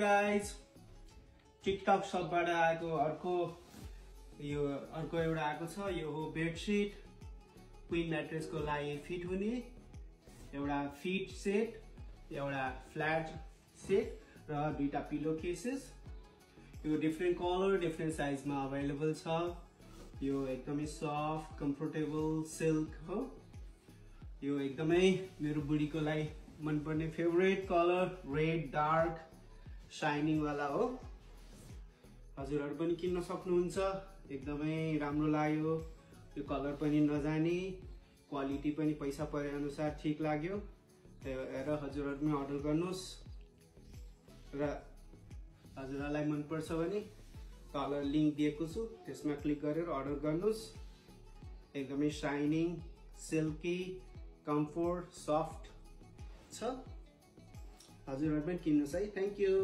Guys TikTok शपबाट आएको अर्को एउटा आएको छ। यो हो बेडशीट क्वीन म्याट्रेसको लागि फिट हुने एउटा फिट सेट, एउटा फ्ल्याट सेट र दुईटा पिलो केसेस। यो डिफरेंट कलर डिफरेंट साइजमा अवेलेबल छ। यो एकदमै सफ्ट कम्फर्टेबल सिल्क हो। यो एकदमै मेरो बुढीको लागि मनपर्ने फेभरेट कलर रेड डार्क शाइनिङ वाला हो। हजुरहरु पनि किन्न सक्नुहुन्छ। एकदमै राम्रो लाग्यो। यो कलर पनि नजाने, क्वालिटी पनि पैसा परे अनुसार ठीक लाग्यो। र हजुरहरु पनि अर्डर गर्नुस् र हजुरहरुलाई मन पर्छ भने तल लिंक दिएको छु, त्यसमा क्लिक गरेर अर्डर गर्नुस्। एकदमै शाइनिङ सिल्की कम्फर्ट सफ्ट छ। हजुरहरु पनि किन्नुस् है। Thank you.